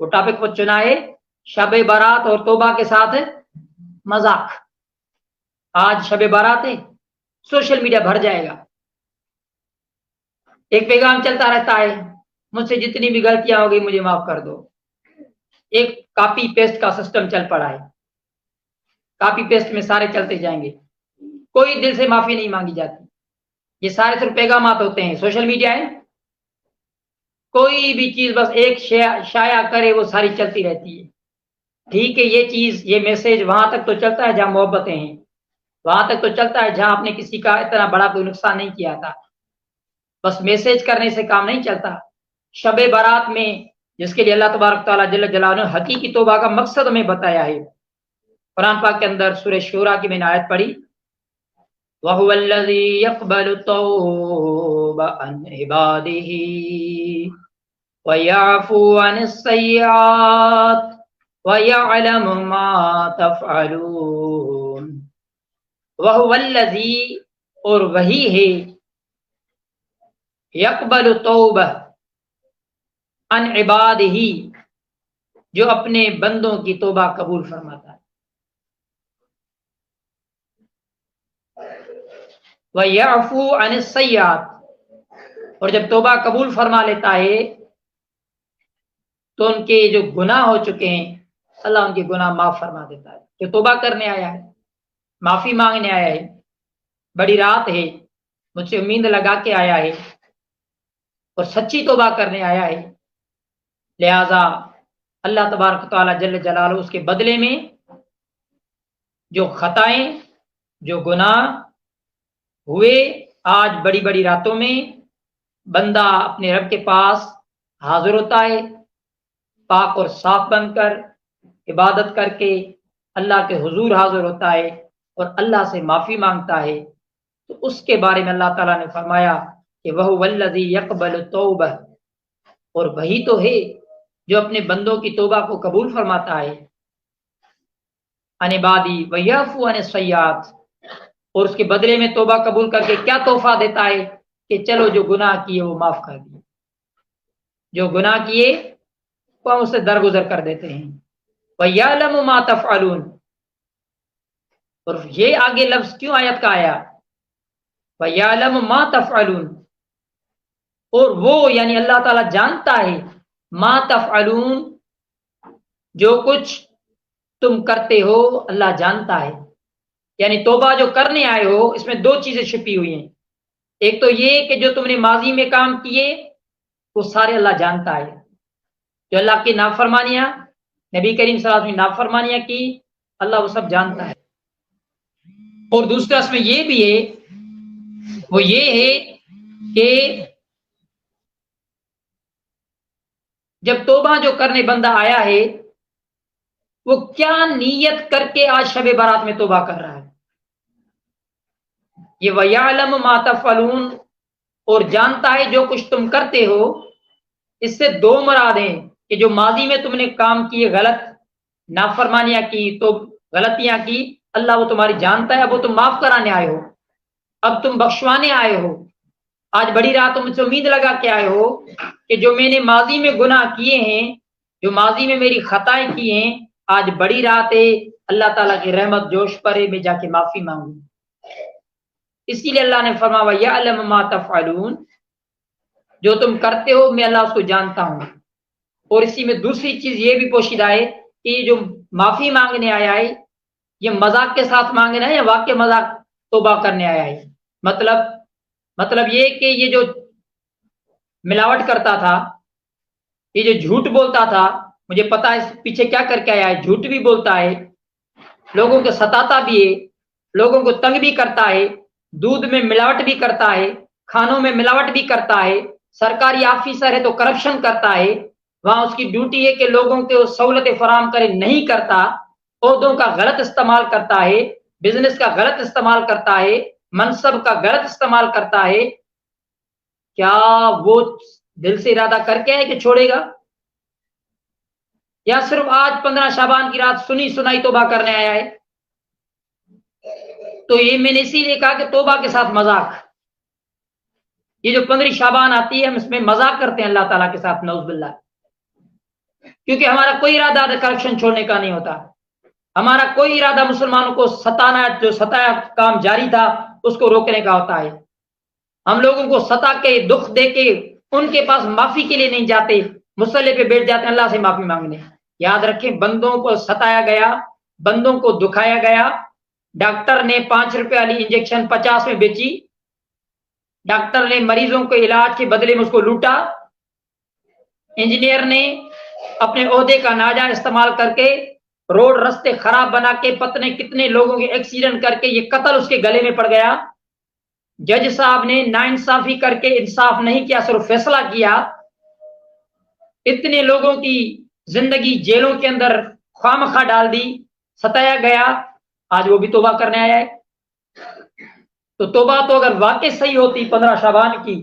وہ ٹاپک کو چنا ہے شب بارات اور توبہ کے ساتھ مذاق۔ آج شب بارات ہے، سوشل میڈیا بھر جائے گا، ایک پیغام چلتا رہتا ہے مجھ سے جتنی بھی غلطیاں ہو گئی مجھے معاف کر دو۔ ایک کاپی پیسٹ کا سسٹم چل پڑا ہے، کاپی پیسٹ میں سارے چلتے جائیں گے، کوئی دل سے معافی نہیں مانگی جاتی۔ یہ سارے صرف پیغامات ہوتے ہیں، سوشل میڈیا ہے، کوئی بھی چیز بس ایک شائع کرے وہ ساری چلتی رہتی ہے۔ ٹھیک ہے، یہ چیز یہ میسج وہاں تک تو چلتا ہے جہاں محبتیں ہیں، وہاں تک تو چلتا ہے جہاں آپ نے کسی کا اتنا بڑا کوئی نقصان نہیں کیا تھا۔ بس میسج کرنے سے کام نہیں چلتا۔ شب بارات میں جس کے لیے اللہ تبارک تعالیٰ جل جلالہ نے حقیقی توبہ کا مقصد ہمیں بتایا ہے، قرآن پاک کے اندر سورہ شورا کی میں نے آیت پڑھی، وَهُوَ الَّذِي يَقْبَلُ التَّوْبَ عَنْ عِبَادِهِ وَيَعْفُو عَنِ السَّيِّئَاتِ وَيَعْلَمُ مَا تَفْعَلُونَ۔ وَهُوَ الَّذِي، اور وہی ہے، يَقْبَلُ التَّوْبَ عَنْ عِبَادِهِ، جو اپنے بندوں کی توبہ قبول فرماتا ہے۔ وَيَعْفُو عَنِ السَّيِّئَاتِ، اور جب توبہ قبول فرما لیتا ہے تو ان کے جو گناہ ہو چکے ہیں اللہ ان کے گناہ معاف فرما دیتا ہے۔ جو توبہ کرنے آیا ہے، معافی مانگنے آیا ہے، بڑی رات ہے، مجھ سے امید لگا کے آیا ہے اور سچی توبہ کرنے آیا ہے، لہذا اللہ تبارک تعالیٰ جل جلالہ اس کے بدلے میں جو خطائیں، جو گناہ ہوئے، آج بڑی بڑی راتوں میں بندہ اپنے رب کے پاس حاضر ہوتا ہے، پاک اور صاف بن کر عبادت کر کے اللہ کے حضور حاضر ہوتا ہے اور اللہ سے معافی مانگتا ہے، تو اس کے بارے میں اللہ تعالیٰ نے فرمایا کہ وَهُوَ الَّذِي يَقْبَلُ التَّوْبَةَ، اور وہی تو ہے جو اپنے بندوں کی توبہ کو قبول فرماتا ہے، عَنِ عِبَادِهِ وَيَعْفُو عَنِ السَّيِّئَاتِ، اور اس کے بدلے میں توبہ قبول کر کے کیا تحفہ دیتا ہے کہ چلو جو گناہ کیے وہ معاف کر دیے، جو گناہ کیے وہ ہم اس سے درگزر کر دیتے ہیں۔ وَيَعْلَمُ مَا تَفْعَلُونَ، اور یہ آگے لفظ کیوں آیت کا آیا، وَيَعْلَمُ مَا تَفْعَلُونَ، اور وہ یعنی اللہ تعالیٰ جانتا ہے، ما تفعلون، جو کچھ تم کرتے ہو اللہ جانتا ہے، یعنی توبہ جو کرنے آئے ہو اس میں دو چیزیں چھپی ہوئی ہیں، ایک تو یہ کہ جو تم نے ماضی میں کام کیے وہ سارے اللہ جانتا ہے، جو اللہ کی نافرمانیاں، نبی کریم صلی اللہ علیہ وسلم نے نافرمانیاں کی، اللہ وہ سب جانتا ہے، اور دوسرا اس میں یہ بھی ہے، وہ یہ ہے کہ جب توبہ جو کرنے بندہ آیا ہے وہ کیا نیت کر کے آج شب بارات میں توبہ کر رہا ہے، یہ وَيَعْلَمُ مَا تَفْعَلُونَ، اور جانتا ہے جو کچھ تم کرتے ہو، اس سے دو مراد ہیں کہ جو ماضی میں تم نے کام کیے، غلط نافرمانیاں کی، تو غلطیاں کی، اللہ وہ تمہاری جانتا ہے، اب وہ تم معاف کرانے آئے ہو، اب تم بخشوانے آئے ہو، آج بڑی رات تم سے امید لگا کے آئے ہو کہ جو میں نے ماضی میں گناہ کیے ہیں، جو ماضی میں میری خطائیں کی ہیں، آج بڑی رات ہے، اللہ تعالیٰ کی رحمت جوش پر ہے، میں جا کے معافی مانگوں، اسی لیے اللہ نے فرمایا وَيَعْلَمُ مَا تَفْعَلُونَ، جو تم کرتے ہو میں اللہ اس کو جانتا ہوں، اور اسی میں دوسری چیز یہ بھی پوشیدہ ہے کہ یہ جو معافی مانگنے آیا ہے یہ مذاق کے ساتھ مانگنا ہے یا واقع مذاق توبہ کرنے آیا ہے، مطلب یہ کہ یہ جو ملاوٹ کرتا تھا، یہ جو جھوٹ بولتا تھا، مجھے پتا ہے اس پیچھے کیا کر کے آیا ہے، جھوٹ بھی بولتا ہے، لوگوں کو ستاتا بھی ہے، لوگوں کو تنگ بھی کرتا ہے، دودھ میں ملاوٹ بھی کرتا ہے، کھانوں میں ملاوٹ بھی کرتا ہے، سرکاری آفیسر ہے تو کرپشن کرتا ہے، وہاں اس کی ڈیوٹی ہے کہ لوگوں کو سہولتیں فراہم کرے، نہیں کرتا، عہدوں کا غلط استعمال کرتا ہے، بزنس کا غلط استعمال کرتا ہے، منصب کا غلط استعمال کرتا ہے، کیا وہ دل سے ارادہ کر کے ہے کہ چھوڑے گا، یا صرف آج 15 شعبان کی رات سنی سنائی توبہ کرنے آیا ہے؟ تو یہ میں نے اسی لیے کہا کہ توبہ کے ساتھ مذاق، یہ جو 15 شعبان آتی ہے ہم اس میں مذاق کرتے ہیں اللہ تعالیٰ کے ساتھ، نعوذ باللہ، کیونکہ ہمارا کوئی ارادہ کرپشن چھوڑنے کا نہیں ہوتا. ہمارا کوئی ارادہ مسلمانوں کو ستانا، جو ستایا کام جاری تھا اس کو روکنے کا ہوتا ہے. ہم لوگوں کو ستا کے، دکھ دے کے ان کے پاس معافی کے لیے نہیں جاتے، مصلے پہ بیٹھ جاتے ہیں اللہ سے معافی مانگنے. یاد رکھیں، بندوں کو ستایا گیا، بندوں کو دکھایا گیا. ڈاکٹر نے 5 روپے والی انجیکشن 50 میں بیچی. ڈاکٹر نے مریضوں کو علاج کے بدلے میں اس کو لوٹا. انجینئر نے اپنے عہدے کا ناجائز استعمال کر کے روڈ رستے خراب بنا کے پتنے کتنے لوگوں کے ایکسیڈنٹ کر کے یہ قتل اس کے گلے میں پڑ گیا. جج صاحب نے ناانصافی کر کے انصاف نہیں کیا، صرف فیصلہ کیا. اتنے لوگوں کی زندگی جیلوں کے اندر خوامخواہ ڈال دی، ستایا گیا. آج وہ بھی توبہ کرنے آیا ہے. تو توبہ تو اگر واقع صحیح ہوتی 15 شعبان کی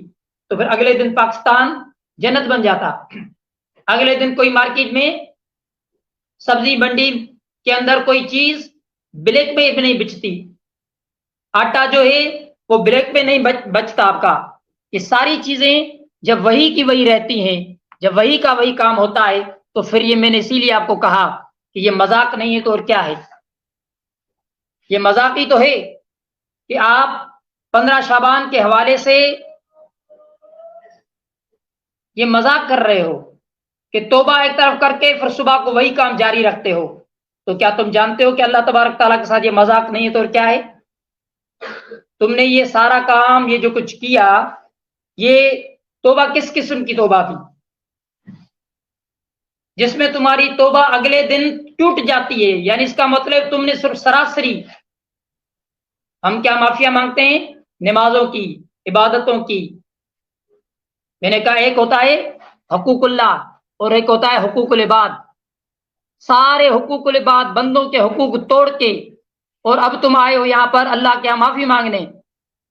تو پھر اگلے دن پاکستان جنت بن جاتا. اگلے دن کوئی مارکیٹ میں سبزی منڈی کے اندر کوئی چیز بلیک میں نہیں بچتی. آٹا جو ہے وہ بلیک میں نہیں بچتا آپ کا. یہ ساری چیزیں جب وہی کی وہی رہتی ہیں، جب وہی کا وہی کام ہوتا ہے تو پھر یہ میں نے اسی لیے آپ کو کہا کہ یہ مذاق نہیں ہے تو اور کیا ہے. یہ مذاق ہی تو ہے کہ آپ 15 شعبان کے حوالے سے یہ مذاق کر رہے ہو کہ توبہ ایک طرف کر کے پھر صبح کو وہی کام جاری رکھتے ہو. تو کیا تم جانتے ہو کہ اللہ تبارک تعالیٰ کے ساتھ یہ مذاق نہیں ہے تو اور کیا ہے. تم نے یہ سارا کام، یہ جو کچھ کیا، یہ توبہ کس قسم کی توبہ تھی جس میں تمہاری توبہ اگلے دن ٹوٹ جاتی ہے؟ یعنی اس کا مطلب تم نے صرف سراسری، ہم کیا معافیا مانگتے ہیں؟ نمازوں کی، عبادتوں کی. میں نے کہا ایک ہوتا ہے حقوق اللہ اور ایک ہوتا ہے حقوق العباد. سارے حقوق العباد، بندوں کے حقوق توڑ کے، اور اب تم آئے ہو یہاں پر اللہ کے معافی مانگنے.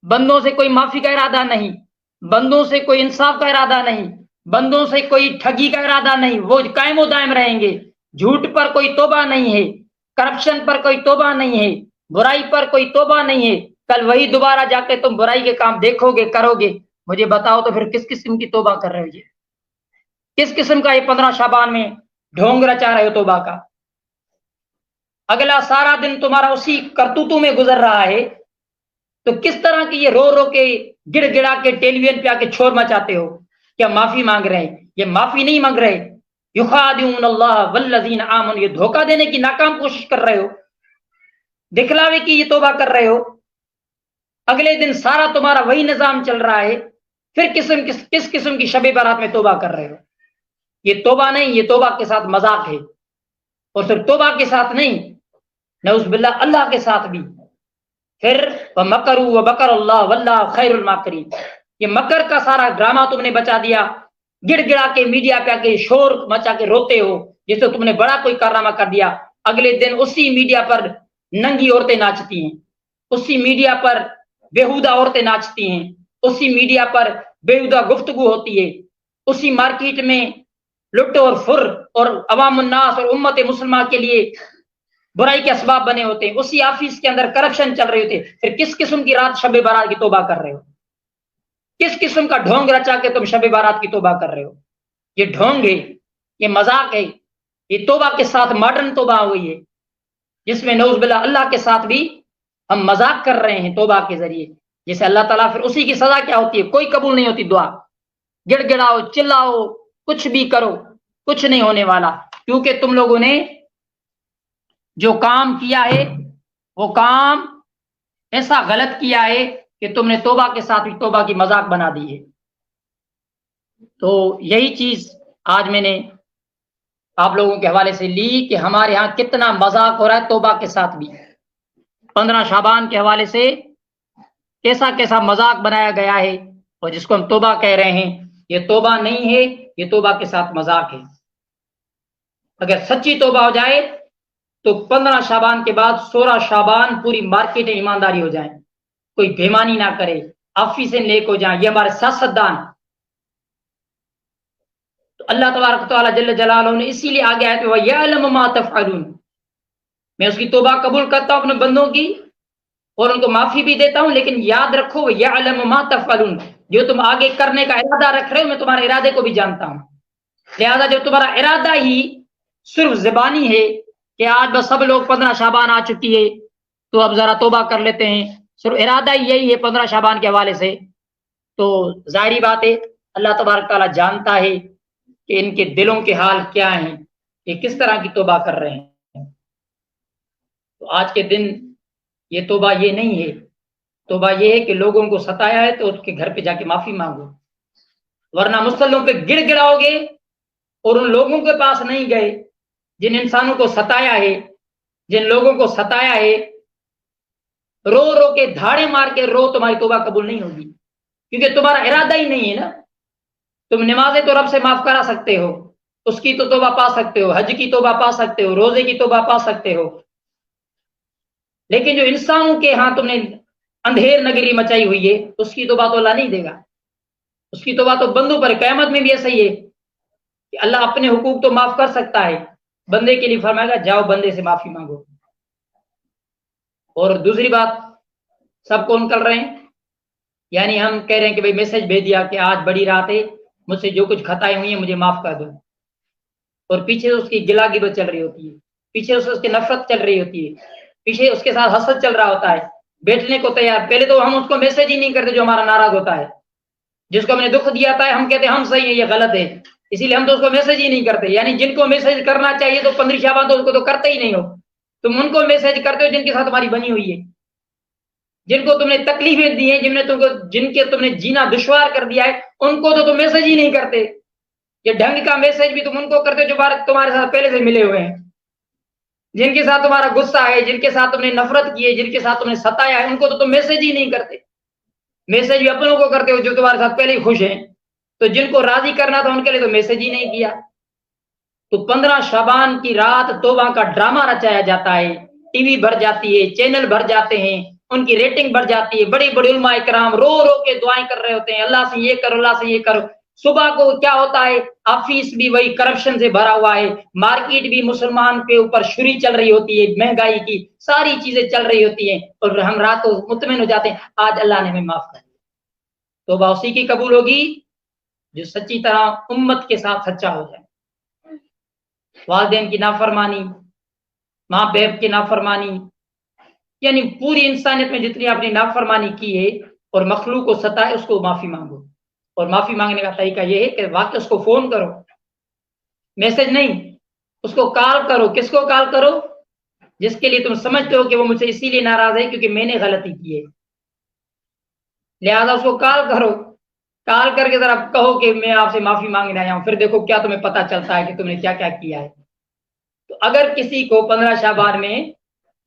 بندوں سے کوئی معافی کا ارادہ نہیں، بندوں سے کوئی انصاف کا ارادہ نہیں، بندوں سے کوئی ٹھگی کا ارادہ نہیں. وہ قائم و دائم رہیں گے. جھوٹ پر کوئی توبہ نہیں ہے، کرپشن پر کوئی توبہ نہیں ہے، برائی پر کوئی توبہ نہیں ہے. کل وہی دوبارہ جا کے تم برائی کے کام دیکھو گے، کرو گے. مجھے بتاؤ تو پھر کس قسم کی توبہ کر رہے ہو؟ یہ کس قسم کا یہ 15 شعبان میں ڈھونگ رچا رہے ہو توبہ کا؟ اگلا سارا دن تمہارا اسی کرتوتوں میں گزر رہا ہے. تو کس طرح کی یہ رو رو کے گڑ گڑا کے ٹیلی ویژن پہ آ کے شور مچاتے ہو؟ کیا معافی مانگ رہے ہیں؟ یہ معافی نہیں مانگ رہے. یخادعون اللہ والذین آمنوا، یہ دھوکہ دینے کی ناکام کوشش کر رہے ہو، دکھلاوے کی یہ توبہ کر رہے ہو. اگلے دن سارا تمہارا وہی نظام چل رہا ہے، پھر کس قسم کی شب برات میں توبہ کر رہے ہو؟ یہ توبہ نہیں، یہ توبہ کے ساتھ مذاق ہے. اور صرف توبہ کے ساتھ نہیں، نعوذ باللہ اللہ کے ساتھ بھی. پھر وَمَكَرُوا وَمَكَرَ اللَّهُ وَاللَّهُ خَيْرُ الْمَاكِرِينَ، یہ مکر کا سارا ڈرامہ تم نے بچا دیا. گڑ گڑا کے میڈیا پہ آ کے شور مچا کے روتے ہو جیسے تم نے بڑا کوئی کارنامہ کر دیا. اگلے دن اسی میڈیا پر ننگی عورتیں ناچتی ہیں، اسی میڈیا پر بےہودہ عورتیں ناچتی ہیں، اسی میڈیا پر بےہودہ گفتگو ہوتی ہے، اسی مارکیٹ میں لٹ اور فر اور عوام الناس اور امت مسلمہ کے لیے برائی کے اسباب بنے ہوتے ہیں، اسی آفس کے اندر کرپشن چل رہے ہوتے. پھر کس قسم کی رات شب بارات کی توبہ کر رہے ہو؟ کس قسم کا ڈھونگ رچا کے تم شب بارات کی توبہ کر رہے ہو؟ یہ ڈھونگ ہے، یہ مذاق ہے. یہ توبہ کے ساتھ ماڈرن توبہ ہوئی ہے جس میں نعوذ باللہ اللہ کے ساتھ بھی ہم مذاق کر رہے ہیں توبہ کے ذریعے. جیسے اللہ تعالیٰ پھر اسی کی سزا کیا ہوتی ہے؟ کوئی قبول نہیں ہوتی دعا. گڑ گڑاؤ، چلاؤ، کچھ بھی کرو، کچھ نہیں ہونے والا. کیونکہ تم لوگوں نے جو کام کیا ہے وہ کام ایسا غلط کیا ہے کہ تم نے توبہ کے ساتھ بھی توبہ کی مذاق بنا دی ہے. تو یہی چیز آج میں نے آپ لوگوں کے حوالے سے لی کہ ہمارے ہاں کتنا مذاق ہو رہا ہے توبہ کے ساتھ بھی. 15 شعبان کے حوالے سے کیسا کیسا مذاق بنایا گیا ہے، اور جس کو ہم توبہ کہہ رہے ہیں یہ توبہ نہیں ہے، یہ توبہ کے ساتھ مذاق ہے. اگر سچی توبہ ہو جائے تو 15 شعبان کے بعد 16 شعبان پوری مارکیٹیں ایمانداری ہو جائیں، کوئی بےمانی نہ کرے، آفیسیں نیک ہو جائیں. یہ ہمارے سیاستدان، تو اللہ تبارک تعالیٰ جل جلالہ نے اسی لیے آگے آئے کہ وَيَعْلَمُ مَا تَفْعَلُونَ، میں اس کی توبہ قبول کرتا ہوں اپنے بندوں کی اور ان کو معافی بھی دیتا ہوں، لیکن یاد رکھو وَيَعْلَمُ مَا تَفْعَلُونَ، جو تم آگے کرنے کا ارادہ رکھ رہے ہو میں تمہارے ارادے کو بھی جانتا ہوں. لہذا جب تمہارا ارادہ ہی सिर्फ ज़बानी है कि आज बस सब लोग 15 शाबान आ चुकी है तो अब ज़रा तौबा कर लेते हैं, सिर्फ इरादा ही यही है 15 शाबान के हवाले से, तो ज़ाहिरी बात है अल्लाह तबारक ताला जानता है कि इनके दिलों के हाल क्या हैं, ये किस तरह की तौबा कर रहे हैं। तो आज के दिन ये तौबा ये नहीं है, तौबा ये है कि लोगों को सताया है तो उसके घर पे जाके माफ़ी मांगो, वरना मुसल्लों पे गिड़गिड़ाओगे और उन लोगों के पास नहीं गए जिन इंसानों को सताया है, जिन लोगों को सताया है, रो रो के धाड़े मार के रो, तुम्हारी तौबा कबूल नहीं होगी, क्योंकि तुम्हारा इरादा ही नहीं है ना। तुम नमाजें तो रब से माफ करा सकते हो, उसकी तो तौबा पा सकते हो, हज की तौबा पा सकते हो, रोजे की तौबा पा सकते हो, लेकिन जो इंसानों के यहाँ तुमने अंधेर नगरी मचाई हुई है उसकी तौबा तो अल्लाह नहीं देगा, उसकी तौबा तो बंदों पर। क़यामत में भी ऐसा ही है कि अल्लाह अपने हुकूक तो माफ कर सकता है, बंदे के लिए फरमाएगा जाओ बंदे से माफी मांगो। और दूसरी बात, सब कौन कर रहे हैं, यानी हम कह रहे हैं कि भाई मैसेज भेज दिया कि आज बड़ी रात है, मुझसे जो कुछ खताएं हुई हैं मुझे माफ कर दो, और पीछे उसकी गिला गिबत चल रही होती है, पीछे उसकी नफरत चल रही होती है, पीछे उसके साथ हसद चल रहा होता है, बैठने को तैयार। पहले तो हम उसको मैसेज ही नहीं करते जो हमारा नाराज होता है, जिसको हमने दुख दिया था हम कहते हैं हम सही है ये गलत है, इसीलिए हम तो उसको मैसेज ही नहीं करते। यानी जिनको मैसेज करना चाहिए तो 15 शाबान तो उसको तो करते ही नहीं हो, तुम उनको मैसेज करते हो जिनके साथ तुम्हारी बनी हुई है, जिनको तुमने तकलीफें दी हैं, जिनके तुमने जीना दुश्वार कर दिया है, उनको तो तुम मैसेज ही नहीं करते। ये ढंग का मैसेज भी तुम उनको करते हो जो तुम्हारे साथ पहले से मिले हुए हैं, जिनके साथ तुम्हारा गुस्सा है, जिनके साथ तुमने नफरत की है, जिनके साथ तुमने सताया है, उनको तो तुम मैसेज ही नहीं करते। मैसेज भी अपनों को करते हो जो तुम्हारे साथ पहले ही खुश हैं, तो जिनको राजी करना था उनके लिए तो मैसेज ही नहीं किया। तो 15 शाबान की रात तौबा का ड्रामा रचाया जाता है, टीवी भर जाती है, चैनल भर जाते हैं, उनकी रेटिंग बढ़ जाती है, बड़ी बड़ी उलमा इकराम रो रो के दुआएं कर रहे होते हैं, अल्लाह से ये करो, अल्लाह से ये करो। सुबह को क्या होता है, ऑफिस भी वही करप्शन से भरा हुआ है, मार्केट भी मुसलमान के ऊपर छुरी चल रही होती है, महंगाई की सारी चीजें चल रही होती हैं, और हम रात को मुतमिन हो जाते हैं आज अल्लाह ने हमें माफ कर दिया। तौबा उसी की कबूल होगी जो सच्ची तरह उम्मत के साथ सच्चा हो जाए। वालिदैन की नाफरमानी, माँ बाप की नाफरमानी, यानी पूरी इंसानियत में जितनी आपने नाफरमानी की है और मखलूक को सताए, उसको माफी मांगो। और माफी मांगने का तरीका यह है कि वाकई उसको फोन करो, मैसेज नहीं, उसको कॉल करो। किसको कॉल करो? जिसके लिए तुम समझते हो कि वो मुझसे इसीलिए नाराज है क्योंकि मैंने गलती की है, लिहाजा उसको कॉल करो। कॉल करके जरा कहो कि मैं आपसे माफी मांगने आया हूं, फिर देखो क्या तुम्हें पता चलता है कि तुमने क्या क्या किया है। तो अगर किसी को 15 शाबान में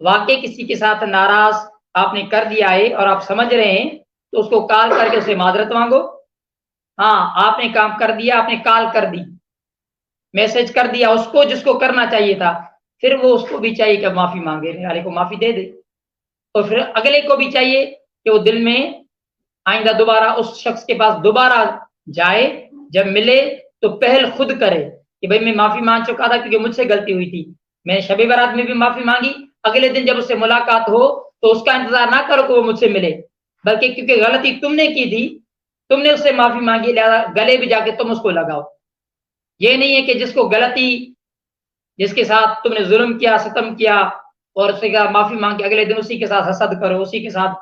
वाकई किसी के साथ नाराज आपने कर दिया है और आप समझ रहे हैं, तो उसको कॉल करके उससे माजरत मांगो। हाँ, आपने काम कर दिया, आपने कॉल कर दी, मैसेज कर दिया उसको जिसको करना चाहिए था, फिर वो उसको भी चाहिए कि माफी मांगे, वाले को माफी दे दे। और फिर अगले को भी चाहिए कि वो दिल में आइंदा दोबारा उस शख्स के पास दोबारा जाए, जब मिले तो पहल खुद करे कि भाई मैं माफी मांग चुका था क्योंकि मुझसे गलती हुई थी, मैंने शबे बारात में भी माफी मांगी। अगले दिन जब उससे मुलाकात हो तो उसका इंतजार ना करो कि वो मुझसे मिले, बल्कि क्योंकि गलती तुमने की थी, तुमने उससे माफी मांगी, लिहाजा गले भी जाके तुम उसको लगाओ। ये नहीं है कि जिसको गलती, जिसके साथ तुमने जुल्म किया, सितम किया और उससे माफी मांग के अगले दिन उसी के साथ हसद करो, उसी के साथ।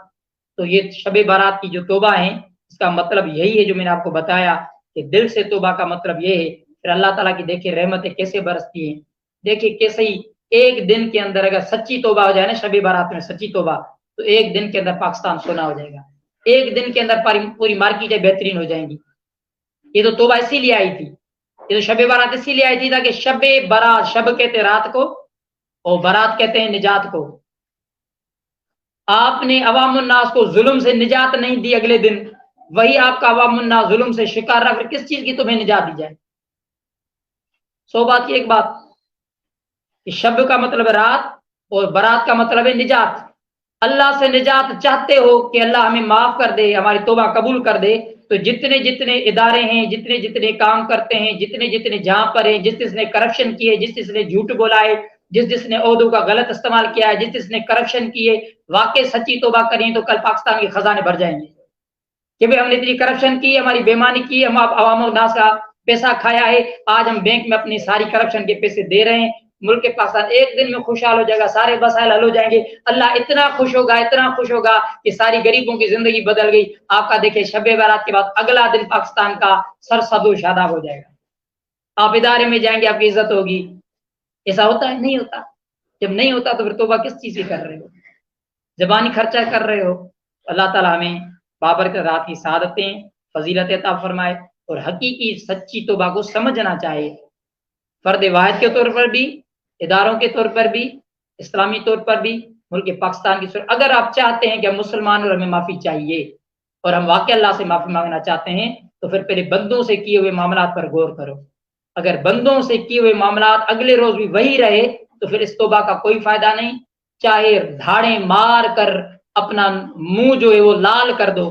तो ये शबे बारात की जो तौबा है, इसका मतलब यही है जो मैंने आपको बताया कि दिल से तौबा का मतलब ये है। फिर अल्लाह ताला की देखिए रहमतें कैसे बरसती हैं, देखिए कैसे ही एक दिन के अंदर अगर सच्ची तौबा हो जाए ना, शबे बारात में सच्ची तौबा, तो एक दिन के अंदर पाकिस्तान सोना हो जाएगा, एक दिन के अंदर पूरी मार्केटें बेहतरीन हो जाएंगी। ये तो तौबा इसीलिए आई थी, ये तो शबे बारात इसीलिए आई थी ताकि शबे बारात, शब कहते रात को और बारात कहते हैं निजात को। आपने अवामुन्नास को जुल्म से निजात नहीं दी, अगले दिन वही आपका अवामुन्नास जुल्म से शिकार रहा, फिर किस चीज की तुम्हें निजात दी जाए? 100 बात की एक बात कि शब का मतलब है रात और बारात का मतलब है निजात। अल्लाह से निजात चाहते हो कि अल्लाह हमें माफ कर दे, हमारी तौबा कबूल कर दे, तो जितने जितने इदारे हैं, जितने जितने काम करते हैं, जितने जितने जहां पर हैं, जिस जिसने करप्शन किए, जिस जिसने झूठ बोला है, जिस जिसने ओहदों का गलत इस्तेमाल किया है, जिस जिसने करप्शन किए, वाकई सच्ची तौबा करें तो कल पाकिस्तान के खजाने भर जाएंगे कि भाई हमने इतनी करप्शन की, हमारी बेईमानी की, हम अवाम नास का पैसा खाया है, आज हम बैंक में अपनी सारी करप्शन के पैसे दे रहे हैं, मुल्क पाकिस्तान एक दिन में खुशहाल हो जाएगा, सारे मसाइल हल हो जाएंगे, अल्लाह इतना खुश होगा कि सारी गरीबों की जिंदगी बदल गई। आपका देखिए शब बारात के बाद अगला दिन पाकिस्तान का सर सदो शादाब हो जाएगा, आप इदारे में जाएंगे, आपकी इज्जत होगी। ऐसा होता है? नहीं होता। जब नहीं होता तो फिर तौबा किस चीज की कर रहे हो? जबानी खर्चा कर रहे हो। अल्लाह ताला हमें बाबरकत रात की सआदतें फजीलत अता फरमाए और हकीकी सच्ची तौबा को समझना चाहिए, फर्द वाहिद के तौर पर भी, इदारों के तौर पर भी, इस्लामी तौर पर भी, मुल्क पाकिस्तान की सूरत। अगर आप चाहते हैं कि हम मुसलमान और हमें माफ़ी चाहिए और हम वाकई अल्लाह से माफ़ी मांगना चाहते हैं, तो फिर पहले बंदों से किए हुए मामलात पर गौर करो। अगर बंदों से किए हुए मामलात अगले रोज भी वही रहे तो फिर इस तौबा का कोई फायदा नहीं। चाहे धाड़े मार कर अपना मुंह जो है वो लाल कर दो,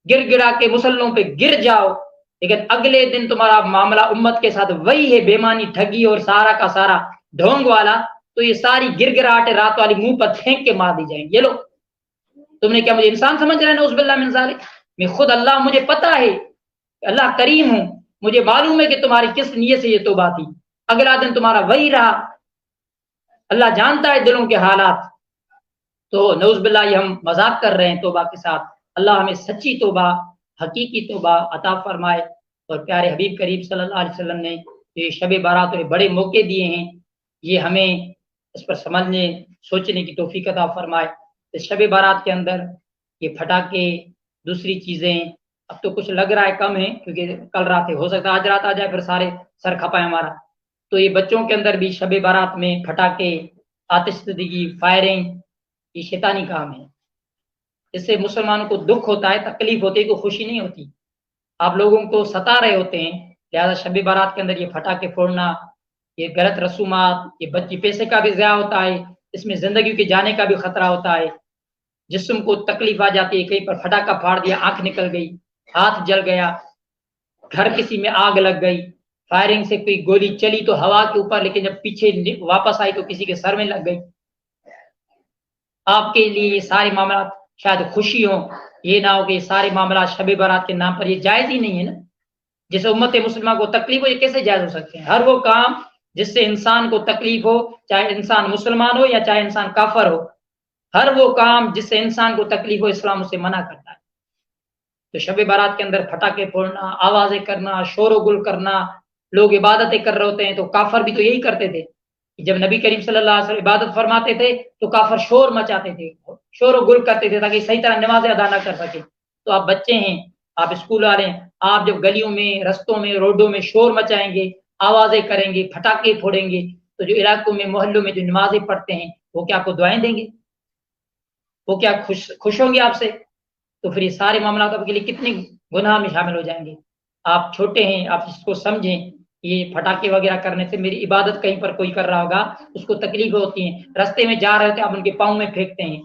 गिड़गिड़ा के मुसल्लों पे गिर जाओ, लेकिन अगले दिन तुम्हारा मामला उम्मत के साथ वही है, बेमानी, ठगी और सारा का सारा ढोंग वाला, तो ये सारी गिरगिराहट रात वाली मुंह पर फेंक के मार दी जाएंगी। ये लो, तुमने क्या मुझे इंसान समझ रहे हैं? नऊज़ुबिल्लाह मिन ज़ालिक। मैं खुद अल्लाह, मुझे पता है, अल्लाह करीम हूं, मुझे मालूम है कि तुम्हारी किस नियत से ये तौबा थी, अगला दिन तुम्हारा वही रहा। अल्लाह जानता है दिलों के हालात। तो नऊज़ुबिल्लाह ये हम मजाक कर रहे हैं तौबा के साथ। अल्लाह हमें सच्ची तौबा, हकीकी तौबा अता फरमाए। और प्यारे हबीब करीम सल्लल्लाहु अलैहि वसल्लम ने ये शब बारात और बड़े मौके दिए हैं, ये हमें इस पर समझने सोचने की तौफीक अता फरमाए। इस शब बारात के अंदर ये फटाके, दूसरी चीज़ें, अब तो कुछ लग रहा है कम है क्योंकि कल रात है, हो सकता है आज रात आ जाए फिर सारे सर खपाए हमारा। तो ये बच्चों के अंदर भी शब बारात में फटाके, आतिशबाजी, फायरिंग, ये शैतानी काम है। इससे मुसलमानों को दुख होता है, तकलीफ होती है, कोई खुशी नहीं होती। आप लोगों को सता रहे होते हैं, लिहाजा शब बारात के अंदर ये फटाके फोड़ना, ये गलत रसूमात, ये बच्ची पैसे का भी ज़ाया होता है, इसमें ज़िंदगी के जाने का भी खतरा होता है। जिस्म को तकलीफ आ जाती है, कहीं पर फटाका फाड़ दिया, आंख निकल गई, हाथ जल गया, घर किसी में आग लग गई, फायरिंग से कोई गोली चली तो हवा के ऊपर, लेकिन जब पीछे वापस आई तो किसी के सर में लग गई। आपके लिए ये सारे मामला शायद खुशी हो, ये ना हो कि ये सारे मामला शब बारात के नाम पर, ये जायज ही नहीं है ना। जिसे उम्मत मुसलमान को तकलीफ हो, ये कैसे जायज हो सकते हैं? हर वो काम जिससे इंसान को तकलीफ हो, चाहे इंसान मुसलमान हो या चाहे इंसान काफर हो, हर वो काम जिससे इंसान को तकलीफ हो, इस्लाम उसे मना करता है। तो शब बारात के अंदर फटाके फोड़ना, आवाजें करना, शोर गुल करना, लोग इबादतें कर रहे होते हैं, तो काफर भी तो यही करते थे। जब नबी करीम सल्लल्लाहु अलैहि वसल्लम इबादत फरमाते थे तो काफर शोर मचाते थे, शोर गुल करते थे ताकि सही तरह नमाजें अदा ना कर सके। तो आप बच्चे हैं, आप स्कूल वाले हैं, आप जब गलियों में, रस्तों में, रोडों में शोर मचाएंगे, आवाजें करेंगे, फटाके फोड़ेंगे, तो जो इलाकों में, मोहल्लों में जो नमाजें पढ़ते हैं वो क्या आपको दुआएं देंगे? वो क्या खुश होंगे आपसे? तो फिर ये सारे मामला आपके लिए कितने गुनाह में शामिल हो जाएंगे। आप छोटे हैं, आप इसको समझें, ये फटाके वगैरह करने से मेरी इबादत कहीं पर कोई कर रहा होगा, उसको तकलीफ होती है, रास्ते में जा रहे होते हैं आप उनके पाँव में फेंकते हैं,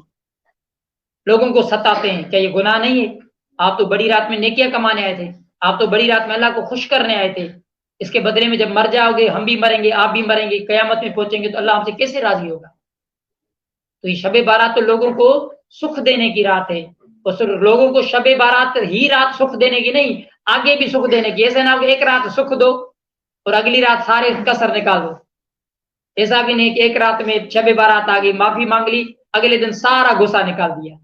लोगों को सताते हैं, क्या ये गुनाह नहीं है? आप तो बड़ी रात में नेकियां कमाने आए थे, आप तो बड़ी रात में अल्लाह को खुश करने आए थे। इसके बदले में जब मर जाओगे, हम भी मरेंगे, आप भी मरेंगे, कयामत में पहुंचेंगे तो अल्लाह हमसे कैसे राजी होगा? तो ये शब बारात तो लोगों को सुख देने की रात है, और सिर्फ लोगों को शब बारात ही रात सुख देने की नहीं, आगे भी सुख देने की। ऐसे ना हो एक रात सुख दो और अगली रात सारे कसर निकाल दो। ऐसा भी नहीं कि एक रात में शब बारात आ गई, माफी मांग ली, अगले दिन सारा गुस्सा निकाल दिया।